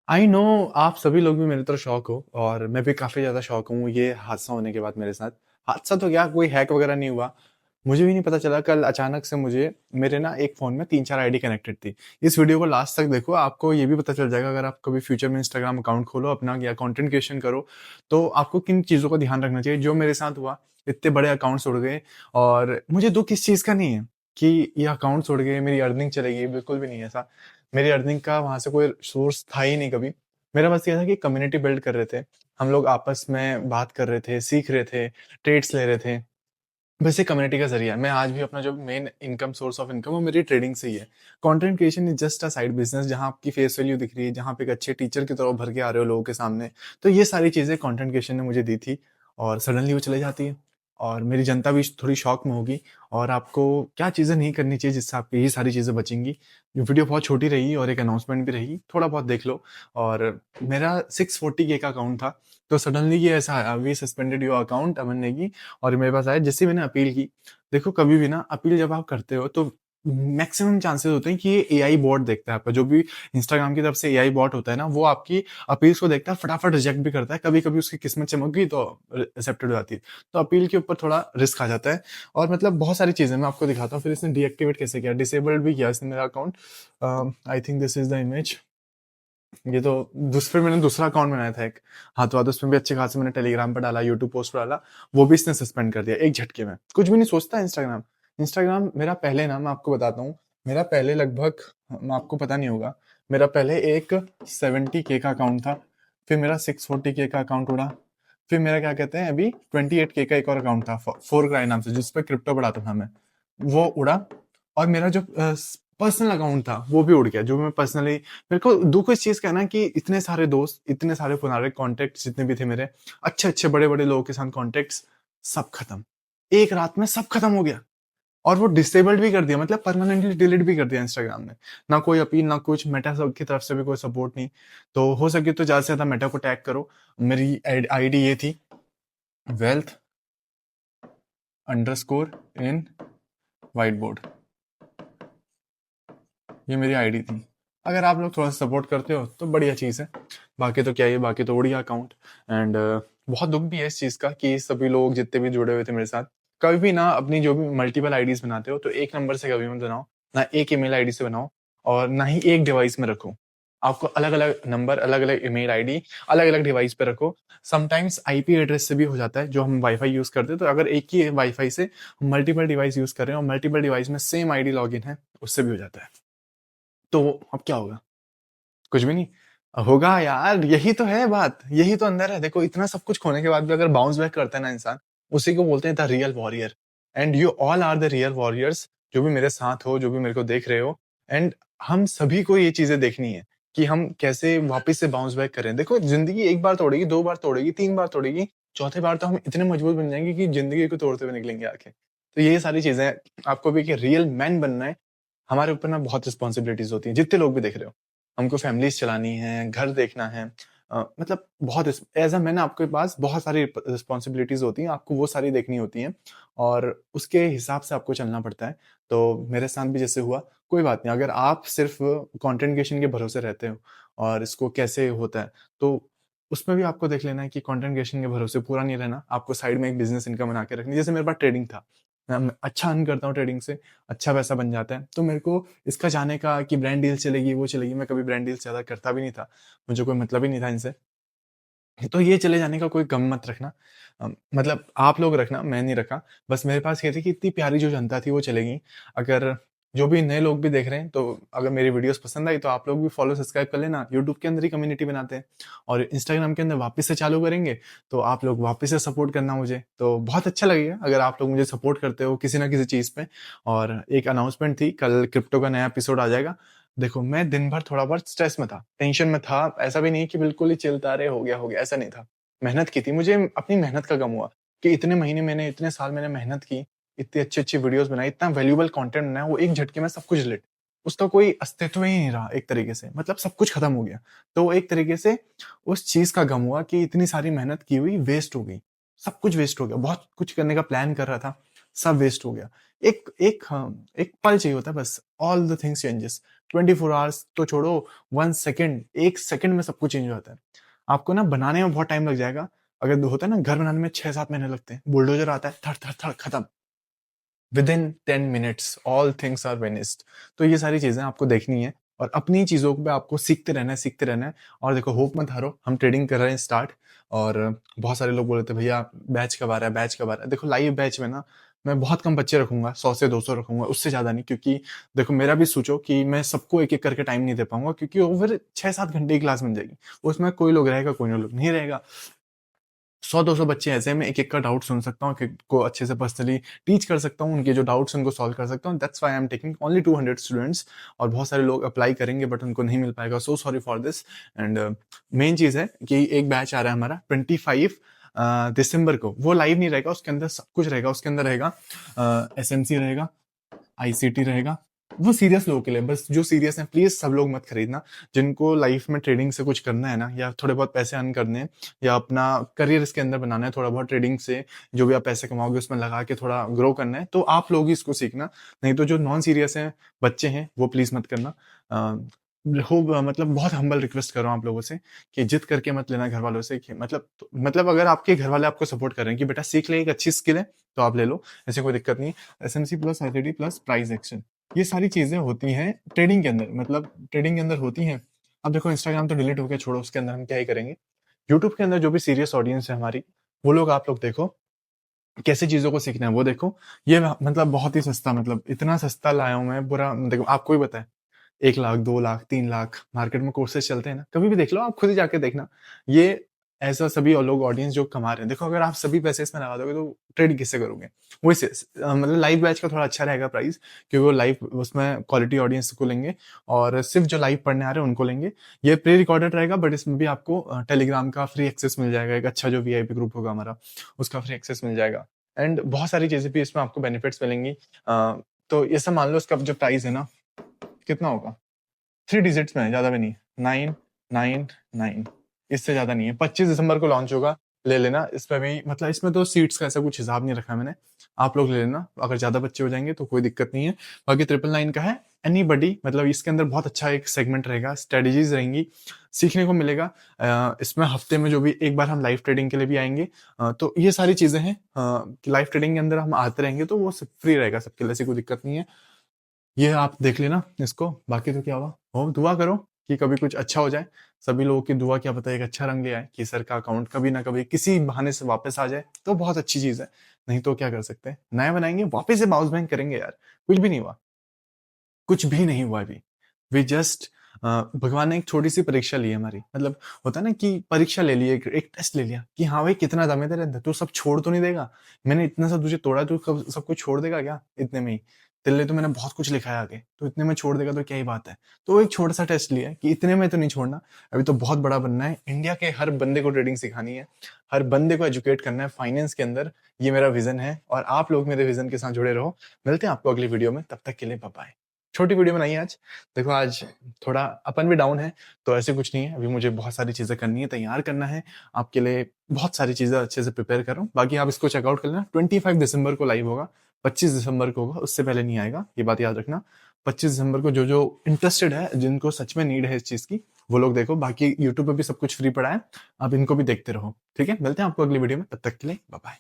I know आप सभी लोग भी मेरी तरह शौक हो और मैं भी काफ़ी ज़्यादा शौक हूँ ये हादसा होने के बाद मेरे साथ। हादसा तो क्या कोई हैक वगैरह नहीं हुआ। मुझे भी नहीं पता चला कल अचानक से मुझे मेरे ना एक फ़ोन में 3-4 आईडी कनेक्टेड थी। इस वीडियो को लास्ट तक देखो आपको ये भी पता चल जाएगा अगर आप कभी फ्यूचर में इंस्टाग्राम अकाउंट खोलो अपना या कंटेंट क्रिएशन करो, तो आपको किन चीज़ों का ध्यान रखना चाहिए। जो मेरे साथ हुआ, इतने बड़े अकाउंट्स उड़ गए और मुझे दुःख इस चीज़ का नहीं है कि ये अकाउंट्स उड़ गए, मेरी अर्निंग चली गई, बिल्कुल भी नहीं है ऐसा। मेरी अर्निंग का वहाँ से कोई सोर्स था ही नहीं कभी। मेरा बस ये था कि कम्युनिटी बिल्ड कर रहे थे। हम लोग आपस में बात कर रहे थे, सीख रहे थे, ट्रेड्स ले रहे थे। बस ये कम्युनिटी का ज़रिया है। मैं आज भी अपना जो main income source of income वो मेरी ट्रेडिंग से ही है। Content creation is just a side business जहाँ आपकी फेस वैल्यू दिख रही है, जहाँ पे एक अच्छे टीचर की तरह भर के आ रहे हो लोगों के सामने। तो ये सारी चीज़ें कंटेंट क्रिएशन ने मुझे दी थी और सडनली वो चली जाती है और मेरी जनता भी थोड़ी शॉक में होगी और आपको क्या चीज़ें नहीं करनी चाहिए जिससे आपकी ये सारी चीज़ें बचेंगी। ये वीडियो बहुत छोटी रही और एक अनाउंसमेंट भी रही, थोड़ा बहुत देख लो। और मेरा 640 के का अकाउंट था, तो सडनली ये ऐसा आया, वी सस्पेंडेड योर अकाउंट अमन नेगी। और मेरे पास आया जिससे मैंने अपील की। देखो कभी भी ना अपील जब आप करते हो तो मैक्सिमम चांसेस होते हैं कि ये एआई बॉट देखता है आपका। जो भी इंस्टाग्राम की तरफ से एआई बॉट होता है ना, वो आपकी अपील्स को देखता है, फटाफट रिजेक्ट भी करता है। कभी-कभी उसकी किस्मत चमक गई तो एक्सेप्टेड हो जाती है। तो अपील के ऊपर थोड़ा रिस्क आ जाता है और मतलब बहुत सारी चीज़ें मैं आपको दिखाता हूँ। फिर इसने डीएक्टिवेट कैसे किया, डिसेबल्ड भी किया इसने मेरा account. I think this is the image. ये तो फिर मैंने दूसरा अकाउंट बनाया था एक। हाँ, तो उसमें भी अच्छे खासे मैंने टेलीग्राम पे डाला, यूट्यूब पोस्ट पे डाला, वो भी इसने सस्पेंड कर दिया एक झटके में। कुछ भी नहीं सोचता इंस्टाग्राम। इंस्टाग्राम मेरा पहले ना मैं आपको बताता हूँ, मेरा पहले लगभग म आपको पता नहीं होगा, मेरा पहले एक 70 के का अकाउंट था, फिर मेरा 640 के का अकाउंट उड़ा, फिर मेरा क्या कहते हैं अभी 28 के का एक और अकाउंट था फोरग्राई नाम से जिस पे क्रिप्टो पढ़ाता था मैं, वो उड़ा। और मेरा जो पर्सनल अकाउंट था वो भी उड़ गया, जो मैं पर्सनली मेरे को दुःख इस चीज़ का है ना कि इतने सारे दोस्त, इतने सारे पुराने कॉन्टैक्ट्स जितने भी थे मेरे, अच्छे-अच्छे, बड़े-बड़े लोगों के साथ कॉन्टैक्ट्स, सब खत्म। एक रात में सब खत्म हो गया और वो डिसेबल्ड भी कर दिया, मतलब परमानेंटली डिलीट भी कर दिया इंस्टाग्राम ने। ना कोई अपील, ना कुछ, मेटा सब की तरफ से भी कोई सपोर्ट नहीं। तो हो सके तो ज़्यादा से ज़्यादा मेटा को टैग करो। मेरी आईडी ये थी, वेल्थ अंडरस्कोर इन व्हाइट बोर्ड। ये मेरी आईडी थी। अगर आप लोग थोड़ा सा सपोर्ट करते हो तो बढ़िया चीज़ है। बाकी तो क्या ही है, बाकी तो उड़ गया अकाउंट। एंड बहुत दुःख भी है इस चीज़ का कि सभी लोग जितने भी जुड़े हुए थे मेरे साथ, कभी भी ना अपनी जो भी मल्टीपल आईडीज़ बनाते हो तो एक नंबर से कभी मत बनाओ, ना एक ईमेल आईडी से बनाओ और ना ही एक डिवाइस में रखो। आपको अलग-अलग नंबर, अलग-अलग ईमेल आईडी, अलग-अलग डिवाइस पे रखो। समटाइम्स आईपी एड्रेस से भी हो जाता है, जो हम वाई-फाई यूज़ करते हैं, तो अगर एक ही वाई-फाई से मल्टीपल डिवाइस यूज़ कर रहे हैं और मल्टीपल डिवाइस में सेम आईडी लॉगिन है, उससे भी हो जाता है। तो अब क्या होगा? कुछ भी नहीं। होगा यार, यही तो है बात, यही तो अंदर है। देखो इतना सब कुछ खोने के बाद भी अगर बाउंस बैक करता है ना इंसान, उसी को बोलते हैं the real warrior. And you all are the real warriors, जो भी मेरे साथ हो, जो भी मेरे को देख रहे हो। एंड हम सभी को ये चीज़ें देखनी है कि हम कैसे वापस से बाउंस बैक करें। देखो ज़िंदगी 1 बार तोड़ेगी, 2 बार तोड़ेगी, 3 बार तोड़ेगी, चौथे बार तो हम इतने मजबूत बन जाएँगे कि ज़िंदगी को तोड़ते हुए निकलेंगे आगे। तो ये सारी चीज़ें आपको भी कि रियल मैन बनना है, हमारे ऊपर ना बहुत रिस्पॉन्सिबिलिटीज़ होती हैं, जितने लोग भी देख रहे हो। हमको फैमिलीज़ चलानी है, घर देखना है, मतलब बहुत एज़ अ मैन आपके पास बहुत सारी रिस्पॉन्सिबिलिटीज़ होती हैं, आपको वो सारी देखनी होती हैं और उसके हिसाब से आपको चलना पड़ता है। तो मेरे साथ भी जैसे हुआ, कोई बात नहीं, अगर आप सिर्फ़ कंटेंट क्रिएशन के भरोसे रहते हो और इसको कैसे होता है, तो उसमें भी आपको देख लेना है कि कंटेंट क्रिएशन के भरोसे पूरा नहीं रहना, आपको साइड में एक बिज़नेस इनकम बना के रखनी है। जैसे मेरे पास ट्रेडिंग था, मैं अच्छा अर्न करता हूँ ट्रेडिंग से, अच्छा पैसा बन जाता है, तो मेरे को इसका जाने का कि ब्रांड डील चलेगी, वो चलेगी, मैं कभी ब्रांड डील्स ज़्यादा करता भी नहीं था। मुझे कोई मतलब ही नहीं था इनसे। तो ये चले जाने का कोई गम मत रखना। मतलब आप लोग रखना, मैं नहीं रखा। बस मेरे पास ये थी कि इतनी प्यारी जो जनता थी वो चलेगी। अगर जो भी नए लोग भी देख रहे हैं, तो अगर मेरी वीडियोज़ पसंद आई तो आप लोग भी फॉलो सब्सक्राइब कर लेना। यूट्यूब के अंदर ही कम्युनिटी बनाते हैं और इंस्टाग्राम के अंदर वापस से चालू करेंगे, तो आप लोग वापस से सपोर्ट करना मुझे। तो बहुत अच्छा लगेगा अगर आप लोग मुझे सपोर्ट करते हो किसी न किसी चीज़ पे। और एक अनाउंसमेंट थी, कल क्रिप्टो का नया एपिसोड आ जाएगा। देखो, मैं दिन भर थोड़ा बहुत स्ट्रेस में था, टेंशन में था, ऐसा भी नहीं कि बिल्कुल ही चिल था, अरे हो गया, ऐसा नहीं था। मेहनत की थी, मुझे अपनी मेहनत का गम हुआ कि इतने महीने मैंने, इतने साल मैंने मेहनत की, इतनी अच्छी-अच्छी वीडियोज़ बनाई, इतना वैल्यूएबल कंटेंट बनाया, वो एक झटके में सब कुछ डिलीट। उसका कोई अस्तित्व ही नहीं रहा एक तरीके से, मतलब सब कुछ खत्म हो गया। तो एक तरीके से उस चीज़ का गम हुआ कि इतनी सारी मेहनत की हुई वेस्ट हो गई, सब कुछ वेस्ट हो गया। बहुत कुछ करने का प्लान कर रहा था, सब वेस्ट हो गया। एक एक हाँ, एक पल चाहिए होता है बस, all the things changes. 24 hours तो छोड़ो, 1 सेकंड, 1 सेकंड में सब कुछ चेंज हो जाता है। आपको ना बनाने में बहुत टाइम लग जाएगा, अगर होता है ना घर बनाने में 6-7 महीने लगते हैं, बुलडोजर आता है, थड़, थड़, थड़, खत्म। Within 10 minutes all things are vanished. तो ये सारी चीजें आपको देखनी है, और अपनी चीजों पे आपको सीखते रहना है, सीखते रहना है। और देखो, होप मत हारो, हम ट्रेडिंग कर रहे हैं स्टार्ट। और बहुत सारे लोग बोल रहे थे भैया बैच कब आ रहा है, बैच कब आ रहा है। देखो लाइव बैच में ना मैं बहुत कम बच्चे रखूंगा, 100 से 200 रखूंगा, उससे ज्यादा नहीं। क्योंकि देखो मेरा भी सोचो कि मैं सबको एक एक करके टाइम नहीं दे पाऊंगा, क्योंकि ओवर 6-7 घंटे की क्लास बन जाएगी। उसमें कोई लोग रहेगा, कोई लोग नहीं रहेगा। 100-200 बच्चे ऐसे हैं, मैं एक एक का डाउट सुन सकता हूँ, एक को अच्छे से पर्सनली टीच कर सकता हूँ, उनके जो डाउट्स उनको सॉल्व कर सकता हूँ। That's why I am taking only 200 students. और बहुत सारे लोग अप्लाई करेंगे बट उनको नहीं मिल पाएगा, so sorry for this. And main चीज है कि एक बैच आ रहा है हमारा 25 दिसंबर को, वो लाइव नहीं रहेगा, उसके अंदर सब कुछ रहेगा। उसके अंदर रहेगा एसएमसी रहेगा, आईसीटी रहेगा। वो सीरियस लोगों के लिए, बस जो सीरियस हैं प्लीज सब लोग मत खरीदना। जिनको लाइफ में ट्रेडिंग से कुछ करना है ना, या थोड़े बहुत पैसे अर्न करने हैं, या अपना करियर इसके अंदर बनाना है, थोड़ा बहुत ट्रेडिंग से जो भी आप पैसे कमाओगे उसमें लगा के थोड़ा ग्रो करना है, तो आप लोग ही इसको सीखना। नहीं तो जो नॉन सीरियस हैं बच्चे हैं वो प्लीज मत करना। मतलब बहुत हम्बल रिक्वेस्ट कर रहा हूँ आप लोगों से कि जिद करके मत लेना घर वालों से, कि मतलब अगर आपके घर वाले आपको सपोर्ट कर रहे हैं कि बेटा सीख ले, एक अच्छी स्किल है, तो आप ले लो, ऐसे कोई दिक्कत नहीं। SMC plus ICT plus price action, ये सारी चीजें होती हैं ट्रेडिंग के अंदर, मतलब ट्रेडिंग के अंदर होती हैं। अब देखो इंस्टाग्राम तो डिलीट हो गया, छोड़ो, उसके अंदर हम क्या ही करेंगे। यूट्यूब के अंदर जो भी सीरियस ऑडियंस है हमारी, वो लोग, आप लोग देखो कैसे चीजों को सीखना है वो देखो। ये मतलब बहुत ही सस्ता, मतलब इतना सस्ता लाया हूं मैं, पूरा देखो आपको ही पता है। 1 लाख, 2 लाख, 3 लाख मार्केट में कोर्सेज चलते हैं ना, कभी भी देख लो, आप खुद ही जाके देखना। ये ऐसा सभी और लोग ऑडियंस जो कमा रहे हैं, देखो अगर आप सभी पैसे इसमें लगा दोगे तो ट्रेड किससे करोगे। वैसे मतलब लाइव बैच का थोड़ा अच्छा रहेगा प्राइस, क्योंकि वो लाइव उसमें क्वालिटी ऑडियंस को लेंगे, और सिर्फ जो लाइव पढ़ने आ रहे हैं उनको लेंगे। ये प्री रिकॉर्डेड रहेगा, बट इसमें भी आपको टेलीग्राम का फ्री एक्सेस मिल जाएगा, एक अच्छा जो वीआईपी ग्रुप होगा हमारा, उसका फ्री एक्सेस मिल जाएगा। एंड बहुत सारी चीजें भी इसमें आपको बेनिफिट्स मिलेंगी। तो ये सब मान लो, इसका जो प्राइस है ना, कितना होगा, 3 डिजिट्स में है, ज्यादा भी नहीं, 999, इससे ज्यादा नहीं है। 25 दिसंबर को लॉन्च होगा, ले लेना। इसमें भी मतलब इसमें तो सीट्स का ऐसा कुछ हिसाब नहीं रखा मैंने, आप लोग ले लेना। अगर ज्यादा बच्चे हो जाएंगे तो कोई दिक्कत नहीं है। बाकी 999 का है एनीबडी, मतलब इसके अंदर बहुत अच्छा एक सेगमेंट रहेगा, स्ट्रेटेजीज रहेंगी, सीखने को मिलेगा। इसमें हफ्ते में जो भी एक बार हम लाइव ट्रेडिंग के लिए भी आएंगे। तो ये सारी चीजें हैं कि लाइव ट्रेडिंग के अंदर हम आते रहेंगे, तो वो फ्री रहेगा सबके लिए, ऐसी कोई दिक्कत नहीं है। ये आप देख लेना इसको। बाकी तो क्या हुआ, हो दुआ करो कि कभी कुछ अच्छा हो जाए। सभी लोगों की दुआ क्या पता एक अच्छा रंग ले आए, कि सर का अकाउंट कभी ना कभी किसी बहाने से वापस आ जाए, तो बहुत अच्छी चीज है। नहीं तो क्या कर सकते हैं, नया बनाएंगे, वापस से बाउंस बैंक करेंगे यार। कुछ भी नहीं हुआ, कुछ भी नहीं हुआ अभी। वी जस्ट भगवान ने एक छोटी सी परीक्षा ली है हमारी, मतलब होता है ना कि परीक्षा ले ली, एक टेस्ट ले लिया कि हाँ भाई कितना दम है तेरे अंदर, तू सब छोड़ तो नहीं देगा। मैंने इतना सा तुझे तोड़ा, तू सब कुछ छोड़ देगा क्या इतने में ही। तेरे लिए तो मैंने बहुत कुछ लिखा है आगे, तो इतने में छोड़ देगा तो क्या ही बात है। तो एक छोटा सा टेस्ट लिया कि इतने में तो नहीं छोड़ना, अभी तो बहुत बड़ा बनना है। इंडिया के हर बंदे को ट्रेडिंग सिखानी है, हर बंदे को एजुकेट करना है फाइनेंस के अंदर। ये मेरा विजन है, और आप लोग मेरे विजन के साथ जुड़े रहो। मिलते हैं आपको अगली वीडियो में, तब तक के लिए बाय बाय। छोटी वीडियो बनाई है आज। देखो आज थोड़ा अपन भी डाउन है, तो ऐसे कुछ नहीं है, अभी मुझे बहुत सारी चीजें करनी है, तैयार करना है आपके लिए, बहुत सारी चीजें अच्छे से प्रिपेयर कर रहा हूँ। बाकी आप इसको चेकआउट कर लेना। 25 दिसंबर को लाइव होगा, 25 दिसंबर को होगा, उससे पहले नहीं आएगा, ये बात याद रखना। 25 दिसंबर को जो जो इंटरेस्टेड है, जिनको सच में नीड है इस चीज की, वो लोग देखो। बाकी यूट्यूब पे भी सब कुछ फ्री पड़ा है, आप इनको भी देखते रहो। ठीक है, मिलते हैं आपको अगली वीडियो में, तब तक के लिए बाय बाय।